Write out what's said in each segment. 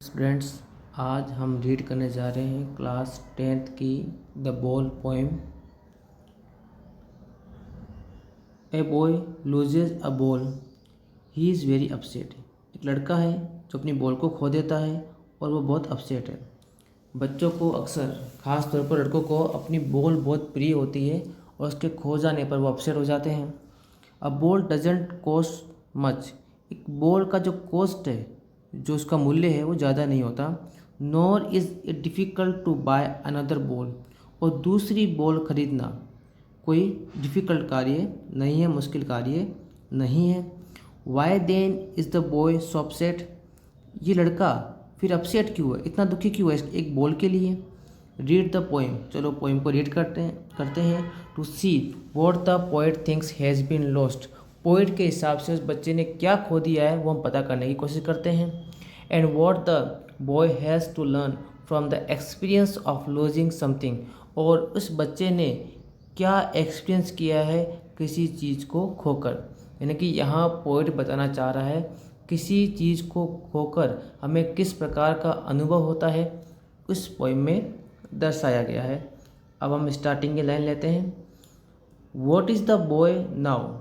Friends, आज हम read करने जा रहे हैं क्लास 10th की the ball poem. A boy loses a ball, he is very upset. एक लड़का है जो अपनी बॉल को खो देता है और वो बहुत अपसेट है। बच्चों को अक्सर, ख़ास तौर पर लड़कों को, अपनी बॉल बहुत प्रिय होती है और उसके खो जाने पर वो अपसेट हो जाते हैं। A ball doesn't cost much. एक बॉल का जो कॉस्ट है, जो उसका मूल्य है, वो ज़्यादा नहीं होता। Nor is it difficult to buy another ball. और दूसरी बॉल खरीदना कोई डिफ़िकल्ट कार्य नहीं है, मुश्किल कार्य नहीं है। Why then is the boy so upset. ये लड़का फिर अपसेट क्यों है, इतना दुखी क्यों है एक बॉल के लिए। Read the poem. चलो पोएम को रीड करते हैं to see what the poet thinks has been lost. Poet के हिसाब से उस बच्चे ने क्या खो दिया है वो हम पता करने की कोशिश करते हैं। And what the boy has to learn from the experience of losing something. और उस बच्चे ने क्या एक्सपीरियंस किया है किसी चीज़ को खोकर। यानी कि यहाँ पोएट बताना चाह रहा है किसी चीज़ को खोकर हमें किस प्रकार का अनुभव होता है, उस पोएम में दर्शाया गया है। अब हम स्टार्टिंग की लाइन लेते हैं। What is the boy now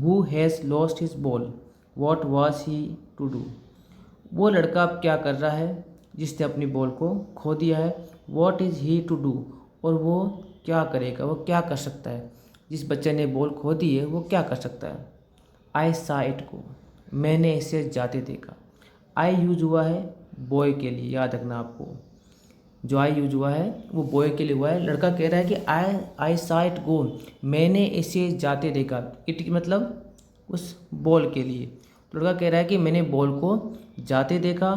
who has lost his ball, what was he to do. वो लड़का अब क्या कर रहा है जिसने अपनी बॉल को खो दिया है। What is he to do, और वो क्या करेगा, वो क्या कर सकता है। जिस बच्चे ने बॉल खो दी है वो क्या कर सकता है। आई सा इट को, मैंने इसे जाते देखा। आई यूज हुआ है बॉय के लिए, याद रखना आपको। जो आई यूज हुआ है वो बॉय के लिए हुआ है। लड़का कह रहा है कि आई सा इट गो, मैंने इसे जाते देखा। इट मतलब उस बॉल के लिए। लड़का कह रहा है कि मैंने बॉल को जाते देखा।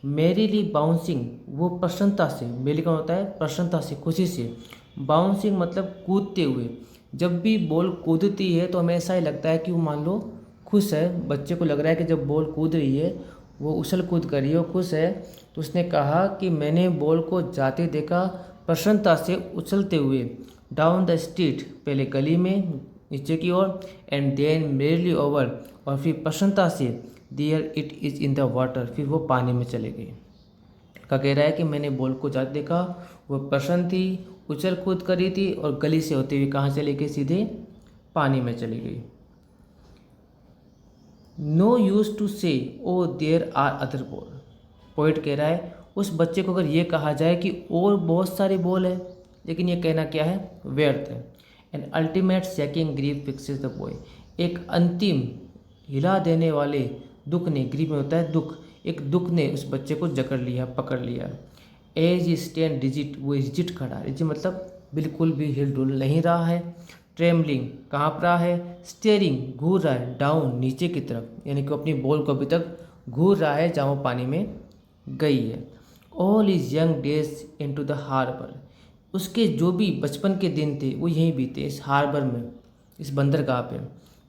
मेरीली बाउंसिंग, वो प्रसन्नता से, मेरी का होता है प्रसन्नता से, खुशी से। बाउंसिंग मतलब कूदते हुए। जब भी बॉल कूदती है तो हमें ऐसा ही लगता है कि वो मान लो खुश है। बच्चे को लग रहा है कि जब बॉल कूद रही है, वो उछल कूद कर रही है, वो खुश है। तो उसने कहा कि मैंने बॉल को जाते देखा प्रसन्नता से उछलते हुए। डाउन द स्ट्रीट, पहले गली में नीचे की ओर, एंड देन मेरली ओवर, और फिर प्रसन्नता से there it is in the water, फिर वो पानी में चले गए। का कह रहा है कि मैंने बॉल को जाते देखा, वो प्रसन्न थी, उछल कूद कर रही थी, और गली से होते हुए कहाँ चली गई, सीधे पानी में चली गई। No use to say O there are other ball. Poet कह रहा है उस बच्चे को अगर ये कहा जाए कि और बहुत सारे बॉल है, लेकिन ये कहना क्या है, व्यर्थ है। An ultimate seeking grief fixes the boy. एक अंतिम हिला देने वाले दुख ने, ग्रीफ में होता है दुख, एक दुख ने उस बच्चे को जकड़ लिया, पकड़ लिया। एज स्टैंड डिजिट, वो डिजिट खड़ा, डिजिट मतलब बिल्कुल भी हिल डुल नहीं रहा है। ट्रेमलिंग, काँप रहा है। स्टेयरिंग, घूर रहा है। डाउन, नीचे की तरफ, यानी कि अपनी बॉल को अभी तक घूर रहा है जहाँ वो पानी में गई है। All his young days into the harbour. उसके जो भी बचपन के दिन थे वो यहीं बीते, इस हार्बर में, इस बंदरगाह पे।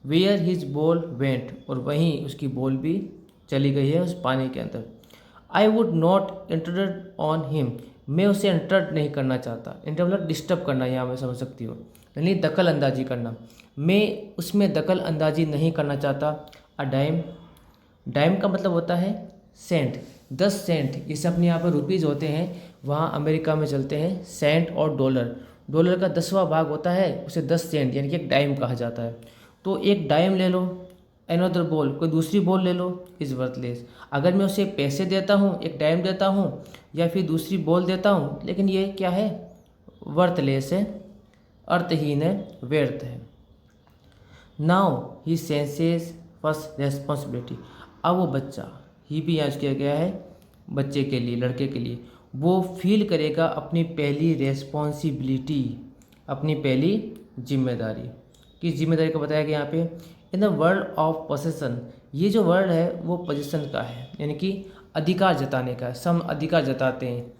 वेयर हिज बॉल वेंट, और वहीं उसकी बॉल भी चली गई है उस पानी के अंदर। I would not interred on him, मैं उसे इंटरड नहीं करना चाहता। इंटर मतलब डिस्टर्ब करना, यहाँ मैं समझ सकती हूँ, यानी दखल अंदाजी करना। मैं उसमें दखल अंदाजी नहीं करना चाहता। अ डाइम, डाइम का मतलब होता है सेंट। 10 सेंट, जैसे अपने यहाँ पर रुपीज़ होते हैं, वहाँ अमेरिका में चलते हैं सेंट और डॉलर। डॉलर का 10वां भाग होता है, उसे 10 सेंट यानी कि एक डाइम कहा जाता है। तो एक डाइम ले लो, अनदर बॉल, कोई दूसरी बॉल ले लो, इज़ वर्थलेस। अगर मैं उसे पैसे देता हूँ, एक डाइम देता हूँ या फिर दूसरी बॉल देता हूँ, लेकिन ये क्या है, वर्थलेस है, अर्थहीन है, व्यर्थ है। Now he senses first responsibility. अब वो बच्चा, ही भी यहाँ किया गया है बच्चे के लिए, लड़के के लिए, वो फील करेगा अपनी पहली रेस्पॉन्सिबिलिटी, अपनी पहली जिम्मेदारी। किस जिम्मेदारी का बताया गया यहाँ पे, in the world of possession. ये जो वर्ड है वो पोजीशन का है, यानी कि अधिकार जताने का है, सम अधिकार जताते हैं।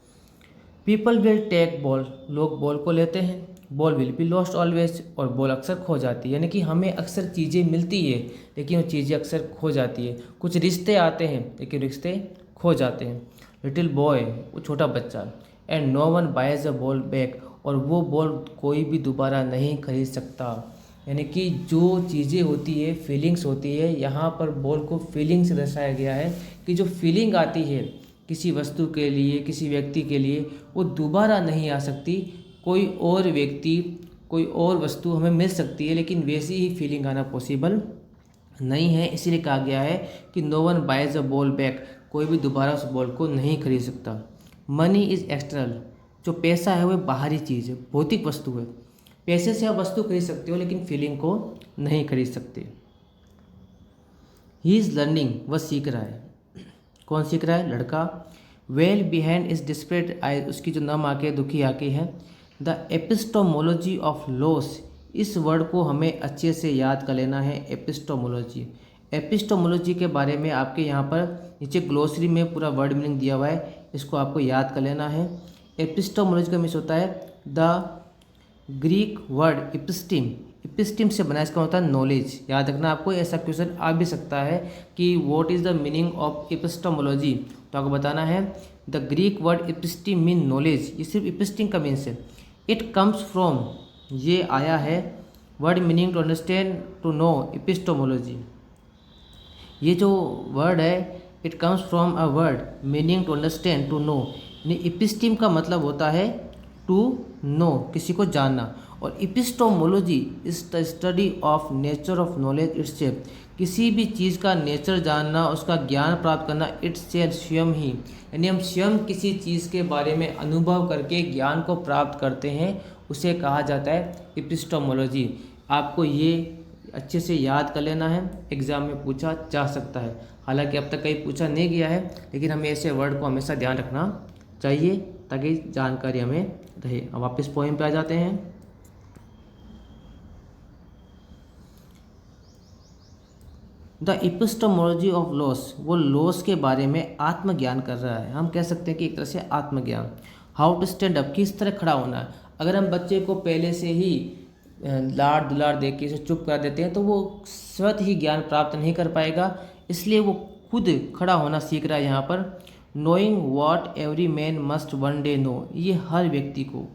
पीपल विल टेक बॉल, लोग बॉल को लेते हैं। Ball will be lost always, और बॉल अक्सर खो जाती है, यानी कि हमें अक्सर चीज़ें मिलती है लेकिन वो चीज़ें अक्सर खो जाती है। कुछ रिश्ते आते हैं लेकिन रिश्ते खो जाते हैं। लिटिल बॉय, वो छोटा बच्चा। And no one buys a ball back, और वो बॉल कोई भी दोबारा नहीं खरीद सकता। यानी कि जो चीज़ें होती है, फीलिंग्स होती है, यहाँ पर बॉल को फीलिंग से दर्शाया गया है कि जो फीलिंग आती है किसी वस्तु के लिए, किसी व्यक्ति के लिए वो दोबारा नहीं आ सकती। कोई और व्यक्ति, कोई और वस्तु हमें मिल सकती है, लेकिन वैसी ही फीलिंग आना पॉसिबल नहीं है। इसीलिए कहा गया है कि no one buys a ball back, कोई भी दोबारा उस बॉल को नहीं खरीद सकता। मनी इज़ एक्सटर्नल, जो पैसा है वो बाहरी चीज़ है, भौतिक वस्तु है। पैसे से आप वस्तु खरीद सकते हो लेकिन फीलिंग को नहीं खरीद सकते। ही इज़ लर्निंग, वह सीख रहा है। कौन सीख रहा है? लड़का। वेल बिहाइंड इज डिस्प्रेड आई, उसकी जो नम आंखें, दुखी आंखें हैं। द एपिस्टोमोलॉजी ऑफ लॉस, इस वर्ड को हमें अच्छे से याद कर लेना है। एपिस्टोमोलॉजी, एपिस्टोमोलॉजी के बारे में आपके यहाँ पर नीचे ग्लोसरी में पूरा वर्ड मीनिंग दिया हुआ है, इसको आपको याद कर लेना है। एपिस्टोमोलॉजी का मीन्स होता है द ग्रीक वर्ड इपिस्टीम, इपिस्टीम से बना, इसका होता है नॉलेज। याद रखना आपको, ऐसा क्वेश्चन आ भी सकता है कि what is the meaning of epistemology, तो आपको बताना है the Greek word episteme mean knowledge. ये सिर्फ इपिस्टीम का मीन्स है। इट कम्स फ्रॉम, ये आया है, word meaning to understand, to know, epistemology. ये जो वर्ड है it comes from a word meaning to understand, to know. Episteme का मतलब होता है टू नो, किसी को जानना। और epistemology is the study of nature of knowledge itself, किसी भी चीज़ का नेचर जानना, उसका ज्ञान प्राप्त करना, इटसेल्फ, स्वयं ही। यानी हम स्वयं किसी चीज़ के बारे में अनुभव करके ज्ञान को प्राप्त करते हैं, उसे कहा जाता है एपिस्टोमोलॉजी। आपको ये अच्छे से याद कर लेना है, एग्ज़ाम में पूछा जा सकता है। हालांकि अब तक कहीं पूछा नहीं गया है, लेकिन हमें ऐसे वर्ड को हमेशा ध्यान रखना चाहिए ताकि जानकारी हमें रहे। अब वापस पोएम पे आ जाते हैं। द एपिस्टोमोलॉजी ऑफ लॉस, वो लॉस के बारे में आत्मज्ञान कर रहा है। हम कह सकते हैं कि एक तरह से आत्मज्ञान। हाउ टू स्टैंड अप, किस तरह खड़ा होना है। अगर हम बच्चे को पहले से ही लाड़ दुलार दे के इसे चुप कर देते हैं तो वो स्वतः ही ज्ञान प्राप्त नहीं कर पाएगा, इसलिए वो खुद खड़ा होना सीख रहा है यहाँ पर। Knowing what every man must one day know, ये हर व्यक्ति को,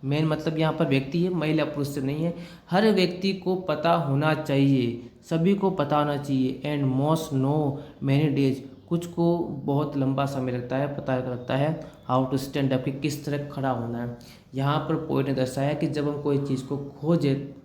मैन मतलब यहाँ पर व्यक्ति है, महिला पुरुष से नहीं है, हर व्यक्ति को पता होना चाहिए, सभी को पता होना चाहिए। And most know many days, कुछ को बहुत लंबा समय लगता है, पता लगता है। हाउ टू स्टैंड अप, कि किस तरह खड़ा होना है। यहाँ पर पोएट ने दर्शाया कि जब हम कोई चीज़ को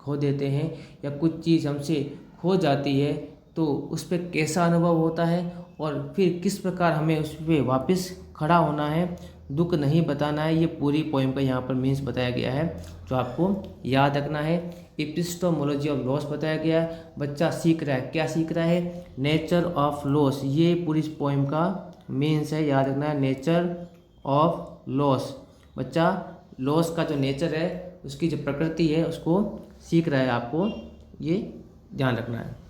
खो देते हैं या कुछ चीज़ हमसे खो जाती है तो उस पर कैसा अनुभव होता है और फिर किस प्रकार हमें उस पर वापस खड़ा होना है, दुख नहीं बताना है। ये पूरी पोएम का यहाँ पर मीन्स बताया गया है, जो आपको याद रखना है। एपिस्टोमोलॉजी ऑफ लॉस बताया गया है। बच्चा सीख रहा है, क्या सीख रहा है? नेचर ऑफ लॉस, ये पूरी पोएम का मीन्स है, याद रखना है। नेचर ऑफ लॉस, बच्चा लॉस का जो नेचर है, उसकी जो प्रकृति है, उसको सीख रहा है, आपको ये ध्यान रखना है।